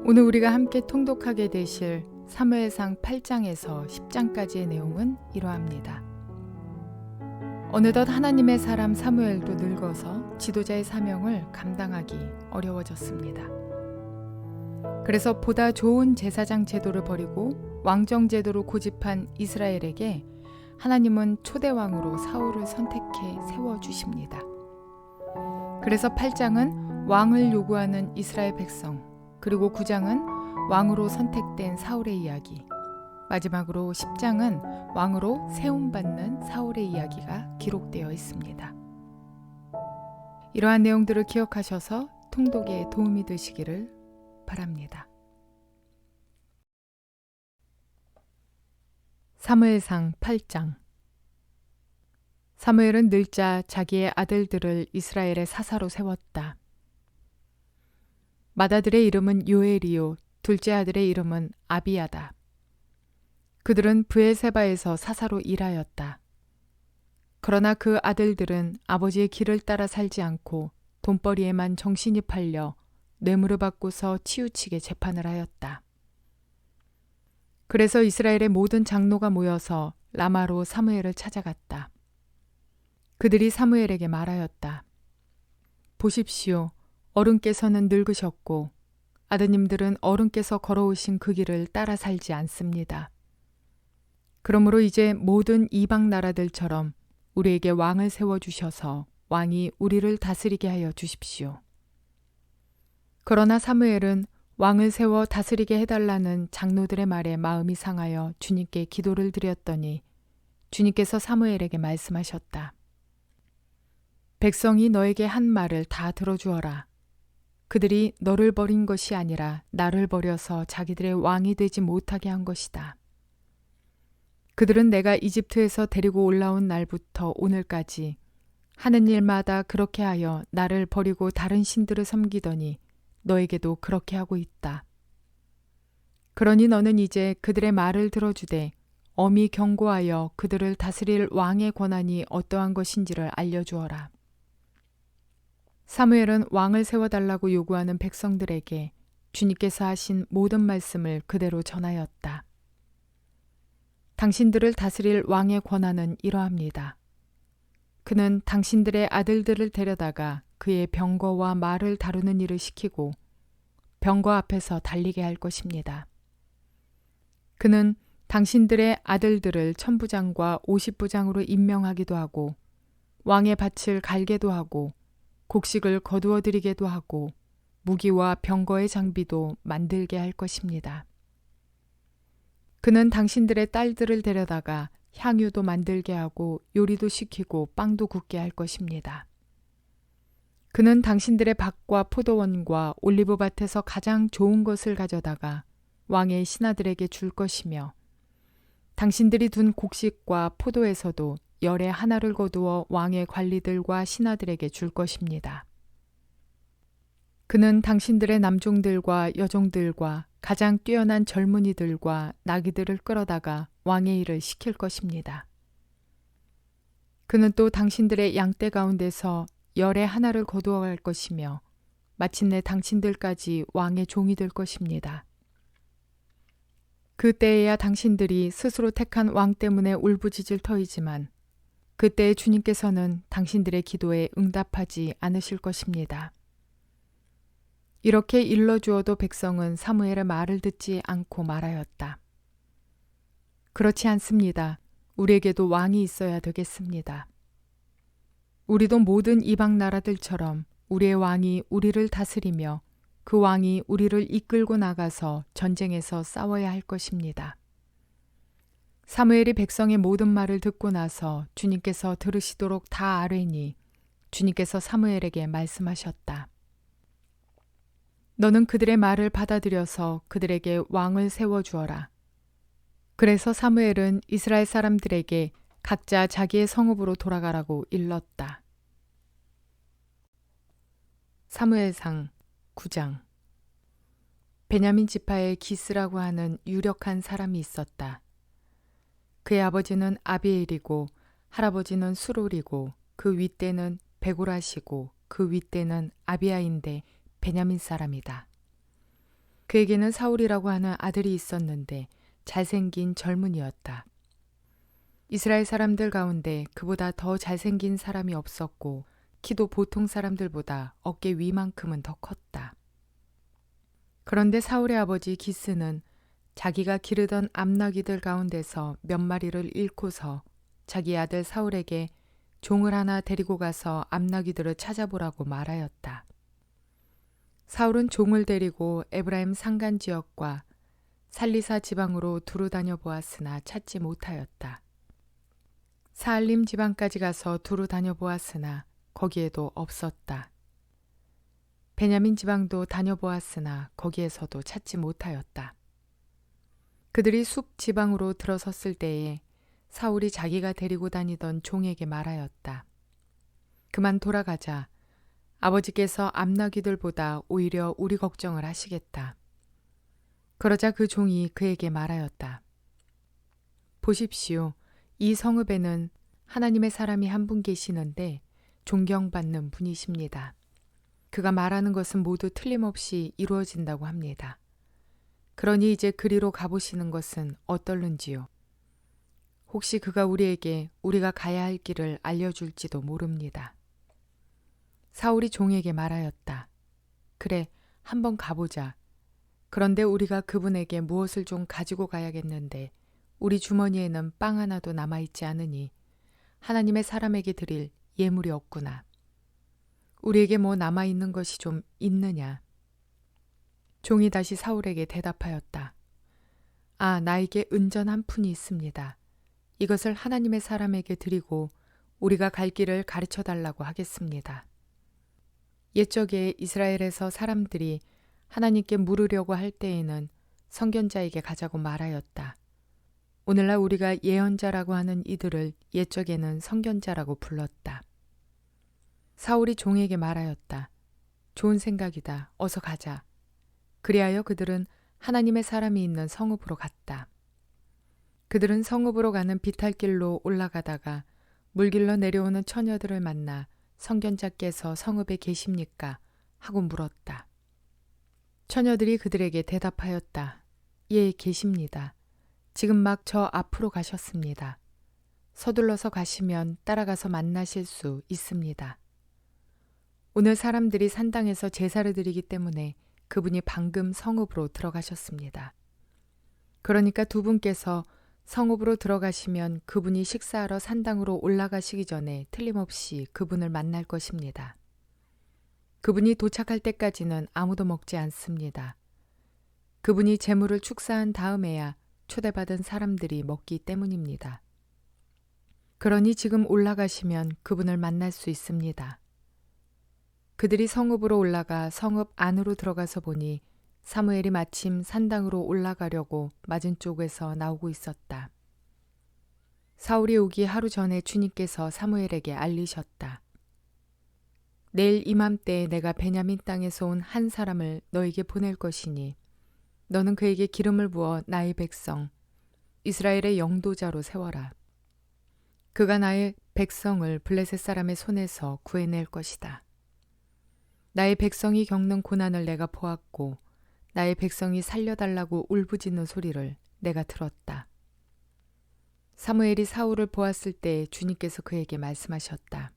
오늘 우리가 함께 통독하게 되실 사무엘상 8장에서 10장까지의 내용은 이러합니다. 어느덧 하나님의 사람 사무엘도 늙어서 지도자의 사명을 감당하기 어려워졌습니다. 그래서 보다 좋은 제사장 제도를 버리고 왕정 제도를 고집한 이스라엘에게 하나님은 초대왕으로 사울을 선택해 세워주십니다. 그래서 8장은 왕을 요구하는 이스라엘 백성, 그리고 9장은 왕으로 선택된 사울의 이야기, 마지막으로 10장은 왕으로 세움받는 사울의 이야기가 기록되어 있습니다. 이러한 내용들을 기억하셔서 통독에 도움이 되시기를 바랍니다. 사무엘상 8장. 사무엘은 늙자 자기의 아들들을 이스라엘의 사사로 세웠다. 맏아들의 이름은 요엘이요 둘째 아들의 이름은 아비야다. 그들은 브엘세바에서 사사로 일하였다. 그러나 그 아들들은 아버지의 길을 따라 살지 않고 돈벌이에만 정신이 팔려 뇌물을 받고서 치우치게 재판을 하였다. 그래서 이스라엘의 모든 장로가 모여서 라마로 사무엘을 찾아갔다. 그들이 사무엘에게 말하였다. 보십시오. 어른께서는 늙으셨고 아드님들은 어른께서 걸어오신 그 길을 따라 살지 않습니다. 그러므로 이제 모든 이방 나라들처럼 우리에게 왕을 세워주셔서 왕이 우리를 다스리게 하여 주십시오. 그러나 사무엘은 왕을 세워 다스리게 해달라는 장로들의 말에 마음이 상하여 주님께 기도를 드렸더니 주님께서 사무엘에게 말씀하셨다. 백성이 너에게 한 말을 다 들어주어라. 그들이 너를 버린 것이 아니라 나를 버려서 자기들의 왕이 되지 못하게 한 것이다. 그들은 내가 이집트에서 데리고 올라온 날부터 오늘까지 하는 일마다 그렇게 하여 나를 버리고 다른 신들을 섬기더니 너에게도 그렇게 하고 있다. 그러니 너는 이제 그들의 말을 들어주되 엄히 경고하여 그들을 다스릴 왕의 권한이 어떠한 것인지를 알려주어라. 사무엘은 왕을 세워달라고 요구하는 백성들에게 주님께서 하신 모든 말씀을 그대로 전하였다. 당신들을 다스릴 왕의 권한은 이러합니다. 그는 당신들의 아들들을 데려다가 그의 병거와 말을 다루는 일을 시키고 병거 앞에서 달리게 할 것입니다. 그는 당신들의 아들들을 천부장과 50부장으로 임명하기도 하고 왕의 밭을 갈게도 하고 곡식을 거두어 드리게도 하고 무기와 병거의 장비도 만들게 할 것입니다. 그는 당신들의 딸들을 데려다가 향유도 만들게 하고 요리도 시키고 빵도 굽게 할 것입니다. 그는 당신들의 밭과 포도원과 올리브밭에서 가장 좋은 것을 가져다가 왕의 신하들에게 줄 것이며 당신들이 둔 곡식과 포도에서도 열의 하나를 거두어 왕의 관리들과 신하들에게 줄 것입니다. 그는 당신들의 남종들과 여종들과 가장 뛰어난 젊은이들과 나귀들을 끌어다가 왕의 일을 시킬 것입니다. 그는 또 당신들의 양떼 가운데서 열의 하나를 거두어 갈 것이며 마침내 당신들까지 왕의 종이 될 것입니다. 그때에야 당신들이 스스로 택한 왕 때문에 울부짖을 터이지만 그때 주님께서는 당신들의 기도에 응답하지 않으실 것입니다. 이렇게 일러주어도 백성은 사무엘의 말을 듣지 않고 말하였다. 그렇지 않습니다. 우리에게도 왕이 있어야 되겠습니다. 우리도 모든 이방 나라들처럼 우리의 왕이 우리를 다스리며 그 왕이 우리를 이끌고 나가서 전쟁에서 싸워야 할 것입니다. 사무엘이 백성의 모든 말을 듣고 나서 주님께서 들으시도록 다 아뢰니 주님께서 사무엘에게 말씀하셨다. 너는 그들의 말을 받아들여서 그들에게 왕을 세워주어라. 그래서 사무엘은 이스라엘 사람들에게 각자 자기의 성읍으로 돌아가라고 일렀다. 사무엘상 9장. 베냐민 지파에 기스라고 하는 유력한 사람이 있었다. 그의 아버지는 아비엘이고 할아버지는 수롤이고 그 윗대는 베고라시고 그 윗대는 아비아인데 베냐민 사람이다. 그에게는 사울이라고 하는 아들이 있었는데 잘생긴 젊은이였다. 이스라엘 사람들 가운데 그보다 더 잘생긴 사람이 없었고 키도 보통 사람들보다 어깨 위만큼은 더 컸다. 그런데 사울의 아버지 기스는 자기가 기르던 암나귀들 가운데서 몇 마리를 잃고서 자기 아들 사울에게 종을 하나 데리고 가서 암나귀들을 찾아보라고 말하였다. 사울은 종을 데리고 에브라임 산간 지역과 살리사 지방으로 두루 다녀 보았으나 찾지 못하였다. 사알림 지방까지 가서 두루 다녀 보았으나 거기에도 없었다. 베냐민 지방도 다녀보았으나 거기에서도 찾지 못하였다. 그들이 숲 지방으로 들어섰을 때에 사울이 자기가 데리고 다니던 종에게 말하였다. 그만 돌아가자. 아버지께서 암나귀들보다 오히려 우리 걱정을 하시겠다. 그러자 그 종이 그에게 말하였다. 보십시오. 이 성읍에는 하나님의 사람이 한 분 계시는데 존경받는 분이십니다. 그가 말하는 것은 모두 틀림없이 이루어진다고 합니다. 그러니 이제 그리로 가보시는 것은 어떨는지요? 혹시 그가 우리에게 우리가 가야 할 길을 알려줄지도 모릅니다. 사울이 종에게 말하였다. 그래, 한번 가보자. 그런데 우리가 그분에게 무엇을 좀 가지고 가야겠는데 우리 주머니에는 빵 하나도 남아있지 않으니 하나님의 사람에게 드릴 예물이 없구나. 우리에게 뭐 남아있는 것이 좀 있느냐? 종이 다시 사울에게 대답하였다. 아, 나에게 은전 한 푼이 있습니다. 이것을 하나님의 사람에게 드리고 우리가 갈 길을 가르쳐 달라고 하겠습니다. 옛적에 이스라엘에서 사람들이 하나님께 물으려고 할 때에는 선견자에게 가자고 말하였다. 오늘날 우리가 예언자라고 하는 이들을 옛적에는 선견자라고 불렀다. 사울이 종에게 말하였다. 좋은 생각이다. 어서 가자. 그리하여 그들은 하나님의 사람이 있는 성읍으로 갔다. 그들은 성읍으로 가는 비탈길로 올라가다가 물길로 내려오는 처녀들을 만나 선견자께서 성읍에 계십니까? 하고 물었다. 처녀들이 그들에게 대답하였다. 예, 계십니다. 지금 막 저 앞으로 가셨습니다. 서둘러서 가시면 따라가서 만나실 수 있습니다. 오늘 사람들이 산당에서 제사를 드리기 때문에 그분이 방금 성읍으로 들어가셨습니다. 그러니까 두 분께서 성읍으로 들어가시면 그분이 식사하러 산당으로 올라가시기 전에 틀림없이 그분을 만날 것입니다. 그분이 도착할 때까지는 아무도 먹지 않습니다. 그분이 제물을 축사한 다음에야 초대받은 사람들이 먹기 때문입니다. 그러니 지금 올라가시면 그분을 만날 수 있습니다. 그들이 성읍으로 올라가 성읍 안으로 들어가서 보니 사무엘이 마침 산당으로 올라가려고 맞은 쪽에서 나오고 있었다. 사울이 오기 하루 전에 주님께서 사무엘에게 알리셨다. 내일 이맘때에 내가 베냐민 땅에서 온 한 사람을 너에게 보낼 것이니 너는 그에게 기름을 부어 나의 백성 이스라엘의 영도자로 세워라. 그가 나의 백성을 블레셋 사람의 손에서 구해낼 것이다. 나의 백성이 겪는 고난을 내가 보았고 나의 백성이 살려달라고 울부짖는 소리를 내가 들었다. 사무엘이 사울을 보았을 때 주님께서 그에게 말씀하셨다.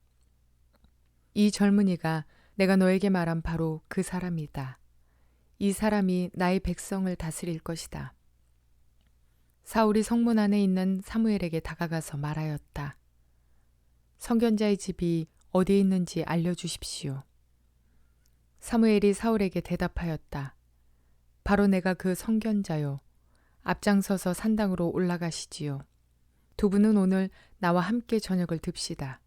이 젊은이가 내가 너에게 말한 바로 그 사람이다. 이 사람이 나의 백성을 다스릴 것이다. 사울이 성문 안에 있는 사무엘에게 다가가서 말하였다. 선견자의 집이 어디에 있는지 알려주십시오. 사무엘이 사울에게 대답하였다. 바로 내가 그 선견자요. 앞장서서 산당으로 올라가시지요. 두 분은 오늘 나와 함께 저녁을 듭시다.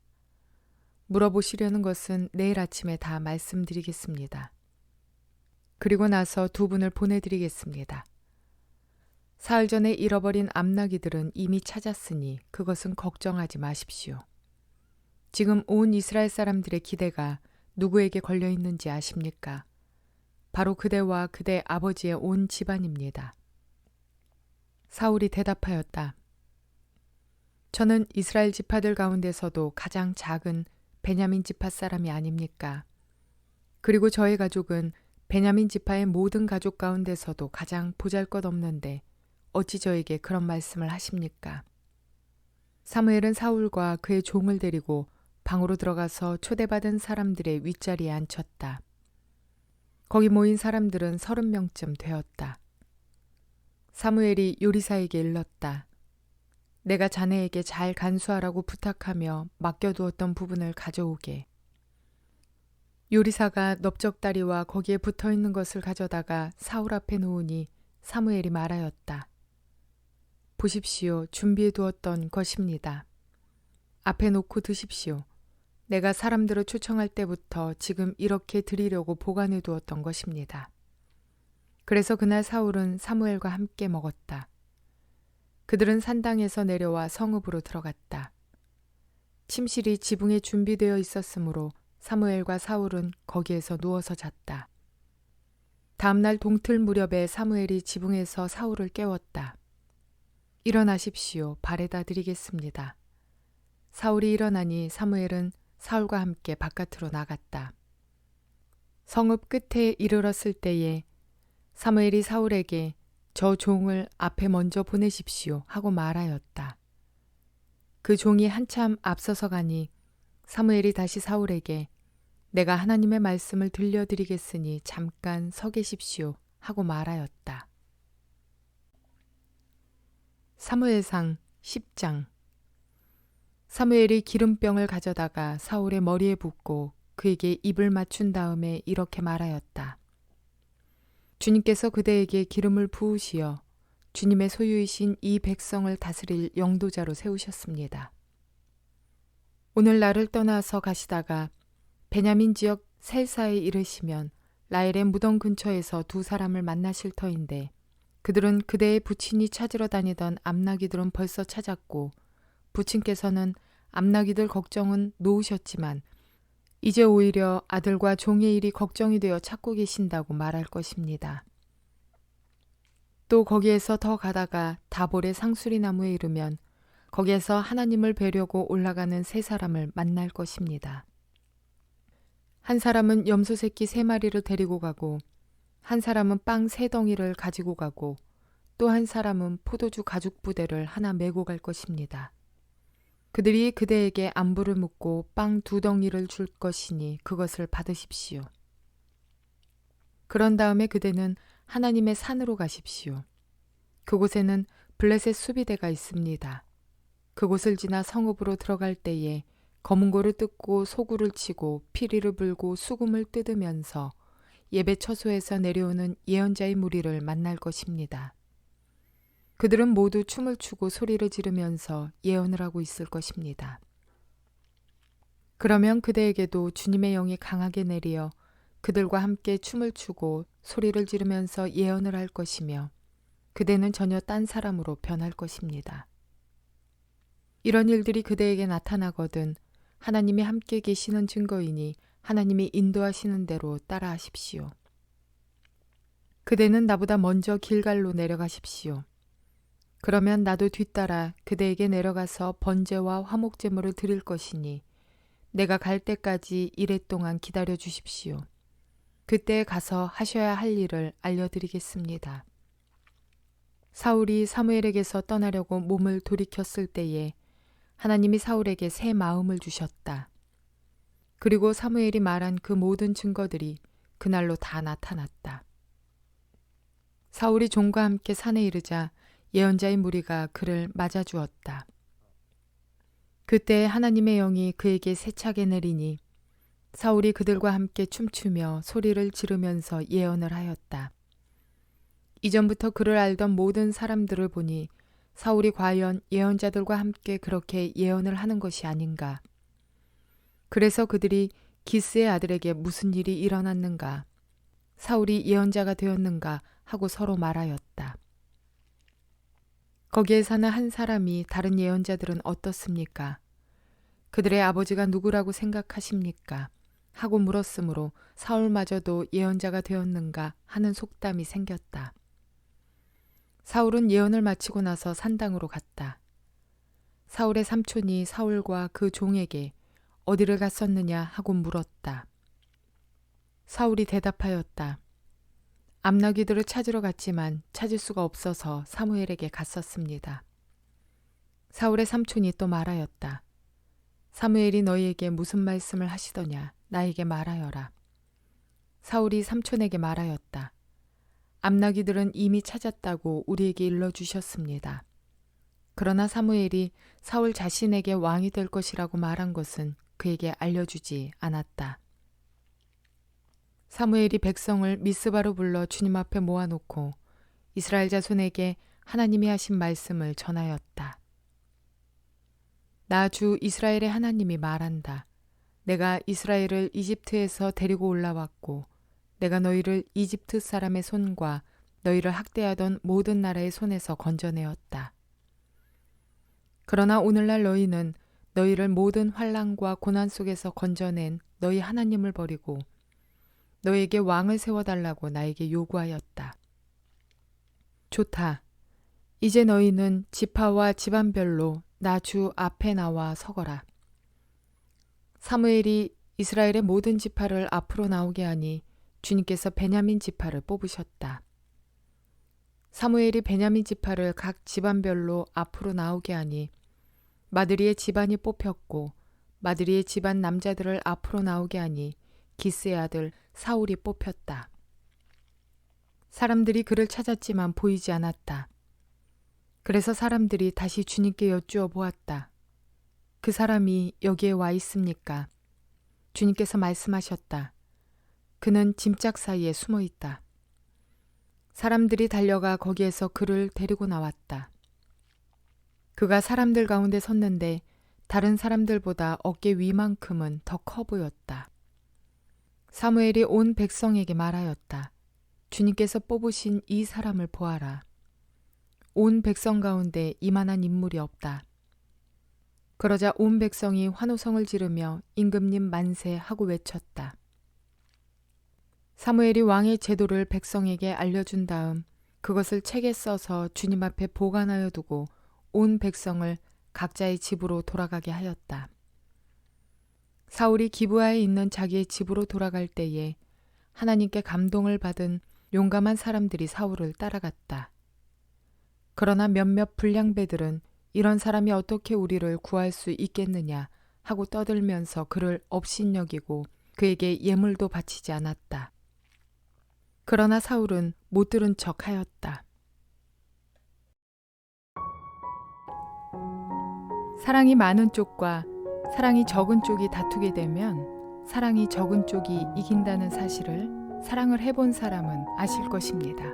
물어보시려는 것은 내일 아침에 다 말씀드리겠습니다. 그리고 나서 두 분을 보내드리겠습니다. 사흘 전에 잃어버린 암나귀들은 이미 찾았으니 그것은 걱정하지 마십시오. 지금 온 이스라엘 사람들의 기대가 누구에게 걸려 있는지 아십니까? 바로 그대와 그대 아버지의 온 집안입니다. 사울이 대답하였다. 저는 이스라엘 지파들 가운데서도 가장 작은 베냐민 지파 사람이 아닙니까? 그리고 저의 가족은 베냐민 지파의 모든 가족 가운데서도 가장 보잘것없는데 어찌 저에게 그런 말씀을 하십니까? 사무엘은 사울과 그의 종을 데리고 방으로 들어가서 초대받은 사람들의 윗자리에 앉혔다. 거기 모인 사람들은 30명쯤 되었다. 사무엘이 요리사에게 일렀다. 내가 자네에게 잘 간수하라고 부탁하며 맡겨두었던 부분을 가져오게. 요리사가 넓적다리와 거기에 붙어있는 것을 가져다가 사울 앞에 놓으니 사무엘이 말하였다. 보십시오. 준비해 두었던 것입니다. 앞에 놓고 드십시오. 내가 사람들을 초청할 때부터 지금 이렇게 드리려고 보관해 두었던 것입니다. 그래서 그날 사울은 사무엘과 함께 먹었다. 그들은 산당에서 내려와 성읍으로 들어갔다. 침실이 지붕에 준비되어 있었으므로 사무엘과 사울은 거기에서 누워서 잤다. 다음날 동틀 무렵에 사무엘이 지붕에서 사울을 깨웠다. 일어나십시오. 발에다 드리겠습니다. 사울이 일어나니 사무엘은 사울과 함께 바깥으로 나갔다. 성읍 끝에 이르렀을 때에 사무엘이 사울에게 저 종을 앞에 먼저 보내십시오 하고 말하였다. 그 종이 한참 앞서서 가니 사무엘이 다시 사울에게 내가 하나님의 말씀을 들려드리겠으니 잠깐 서 계십시오 하고 말하였다. 사무엘상 10장. 사무엘이 기름병을 가져다가 사울의 머리에 붓고 그에게 입을 맞춘 다음에 이렇게 말하였다. 주님께서 그대에게 기름을 부으시어 주님의 소유이신 이 백성을 다스릴 영도자로 세우셨습니다. 오늘 나를 떠나서 가시다가 베냐민 지역 셀사에 이르시면 라헬의 무덤 근처에서 두 사람을 만나실 터인데 그들은 그대의 부친이 찾으러 다니던 암나귀들은 벌써 찾았고 부친께서는 암나귀들 걱정은 놓으셨지만 이제 오히려 아들과 종의 일이 걱정이 되어 찾고 계신다고 말할 것입니다. 또 거기에서 더 가다가 다볼의 상수리 나무에 이르면 거기에서 하나님을 뵈려고 올라가는 세 사람을 만날 것입니다. 한 사람은 염소 새끼 3마리를 데리고 가고 한 사람은 빵 3덩이를 가지고 가고 또 한 사람은 포도주 가죽 부대를 하나 메고 갈 것입니다. 그들이 그대에게 안부를 묻고 빵 2덩이를 줄 것이니 그것을 받으십시오. 그런 다음에 그대는 하나님의 산으로 가십시오. 그곳에는 블레셋 수비대가 있습니다. 그곳을 지나 성읍으로 들어갈 때에 검은고를 뜯고 소구를 치고 피리를 불고 수금을 뜯으면서 예배 처소에서 내려오는 예언자의 무리를 만날 것입니다. 그들은 모두 춤을 추고 소리를 지르면서 예언을 하고 있을 것입니다. 그러면 그대에게도 주님의 영이 강하게 내리어 그들과 함께 춤을 추고 소리를 지르면서 예언을 할 것이며 그대는 전혀 딴 사람으로 변할 것입니다. 이런 일들이 그대에게 나타나거든 하나님이 함께 계시는 증거이니 하나님이 인도하시는 대로 따라하십시오. 그대는 나보다 먼저 길갈로 내려가십시오. 그러면 나도 뒤따라 그대에게 내려가서 번제와 화목제물을 드릴 것이니 내가 갈 때까지 이랫동안 기다려 주십시오. 그때 가서 하셔야 할 일을 알려드리겠습니다. 사울이 사무엘에게서 떠나려고 몸을 돌이켰을 때에 하나님이 사울에게 새 마음을 주셨다. 그리고 사무엘이 말한 그 모든 증거들이 그날로 다 나타났다. 사울이 종과 함께 산에 이르자 예언자의 무리가 그를 맞아주었다. 그때 하나님의 영이 그에게 세차게 내리니 사울이 그들과 함께 춤추며 소리를 지르면서 예언을 하였다. 이전부터 그를 알던 모든 사람들을 보니 사울이 과연 예언자들과 함께 그렇게 예언을 하는 것이 아닌가. 그래서 그들이 기스의 아들에게 무슨 일이 일어났는가, 사울이 예언자가 되었는가 하고 서로 말하였다. 거기에 사는 한 사람이 다른 예언자들은 어떻습니까? 그들의 아버지가 누구라고 생각하십니까? 하고 물었으므로 사울마저도 예언자가 되었는가 하는 속담이 생겼다. 사울은 예언을 마치고 나서 산당으로 갔다. 사울의 삼촌이 사울과 그 종에게 어디를 갔었느냐 하고 물었다. 사울이 대답하였다. 암나귀들을 찾으러 갔지만 찾을 수가 없어서 사무엘에게 갔었습니다. 사울의 삼촌이 또 말하였다. 사무엘이 너희에게 무슨 말씀을 하시더냐? 나에게 말하여라. 사울이 삼촌에게 말하였다. 암나귀들은 이미 찾았다고 우리에게 일러주셨습니다. 그러나 사무엘이 사울 자신에게 왕이 될 것이라고 말한 것은 그에게 알려주지 않았다. 사무엘이 백성을 미스바로 불러 주님 앞에 모아놓고 이스라엘 자손에게 하나님이 하신 말씀을 전하였다. 나 주 이스라엘의 하나님이 말한다. 내가 이스라엘을 이집트에서 데리고 올라왔고 내가 너희를 이집트 사람의 손과 너희를 학대하던 모든 나라의 손에서 건져내었다. 그러나 오늘날 너희는 너희를 모든 환난과 고난 속에서 건져낸 너희 하나님을 버리고 너에게 왕을 세워달라고 나에게 요구하였다. 좋다. 이제 너희는 지파와 집안별로 나 주 앞에 나와 서거라. 사무엘이 이스라엘의 모든 지파를 앞으로 나오게 하니 주님께서 베냐민 지파를 뽑으셨다. 사무엘이 베냐민 지파를 각 집안별로 앞으로 나오게 하니 마드리의 집안이 뽑혔고 마드리의 집안 남자들을 앞으로 나오게 하니 기스의 아들 사울이 뽑혔다. 사람들이 그를 찾았지만 보이지 않았다. 그래서 사람들이 다시 주님께 여쭈어 보았다. 그 사람이 여기에 와 있습니까? 주님께서 말씀하셨다. 그는 짐짝 사이에 숨어 있다. 사람들이 달려가 거기에서 그를 데리고 나왔다. 그가 사람들 가운데 섰는데 다른 사람들보다 어깨 위만큼은 더 커 보였다. 사무엘이 온 백성에게 말하였다. 주님께서 뽑으신 이 사람을 보아라. 온 백성 가운데 이만한 인물이 없다. 그러자 온 백성이 환호성을 지르며 임금님 만세 하고 외쳤다. 사무엘이 왕의 제도를 백성에게 알려준 다음 그것을 책에 써서 주님 앞에 보관하여 두고 온 백성을 각자의 집으로 돌아가게 하였다. 사울이 기브아에 있는 자기의 집으로 돌아갈 때에 하나님께 감동을 받은 용감한 사람들이 사울을 따라갔다. 그러나 몇몇 불량배들은 이런 사람이 어떻게 우리를 구할 수 있겠느냐 하고 떠들면서 그를 업신여기고 그에게 예물도 바치지 않았다. 그러나 사울은 못 들은 척 하였다. 사랑이 많은 쪽과 사랑이 적은 쪽이 다투게 되면 사랑이 적은 쪽이 이긴다는 사실을 사랑을 해본 사람은 아실 것입니다.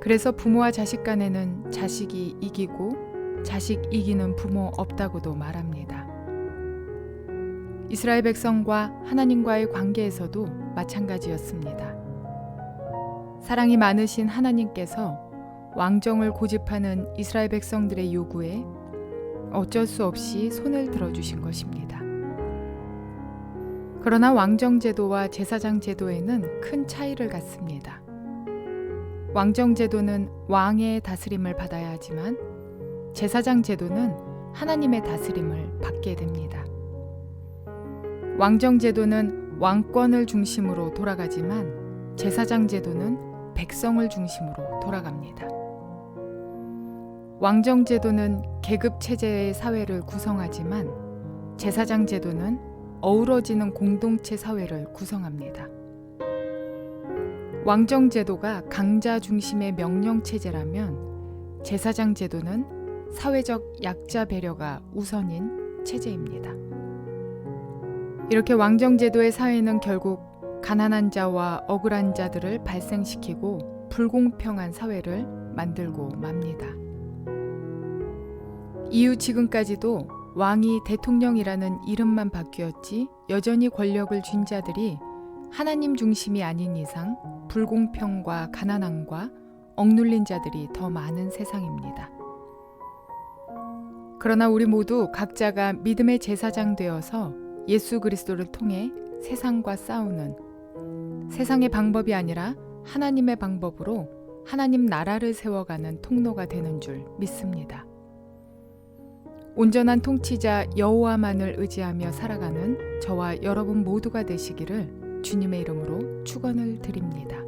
그래서 부모와 자식 간에는 자식이 이기고 자식 이기는 부모 없다고도 말합니다. 이스라엘 백성과 하나님과의 관계에서도 마찬가지였습니다. 사랑이 많으신 하나님께서 왕정을 고집하는 이스라엘 백성들의 요구에 어쩔 수 없이 손을 들어주신 것입니다. 그러나 왕정 제도와 제사장 제도에는 큰 차이를 갖습니다. 왕정 제도는 왕의 다스림을 받아야 하지만 제사장 제도는 하나님의 다스림을 받게 됩니다. 왕정 제도는 왕권을 중심으로 돌아가지만 제사장 제도는 백성을 중심으로 돌아갑니다. 왕정 제도는 계급 체제의 사회를 구성하지만 제사장 제도는 어우러지는 공동체 사회를 구성합니다. 왕정 제도가 강자 중심의 명령 체제라면 제사장 제도는 사회적 약자 배려가 우선인 체제입니다. 이렇게 왕정 제도의 사회는 결국 가난한 자와 억울한 자들을 발생시키고 불공평한 사회를 만들고 맙니다. 이후 지금까지도 왕이 대통령이라는 이름만 바뀌었지 여전히 권력을 쥔 자들이 하나님 중심이 아닌 이상 불공평과 가난함과 억눌린 자들이 더 많은 세상입니다. 그러나 우리 모두 각자가 믿음의 제사장 되어서 예수 그리스도를 통해 세상과 싸우는 세상의 방법이 아니라 하나님의 방법으로 하나님 나라를 세워가는 통로가 되는 줄 믿습니다. 온전한 통치자 여호와만을 의지하며 살아가는 저와 여러분 모두가 되시기를 주님의 이름으로 축원을 드립니다.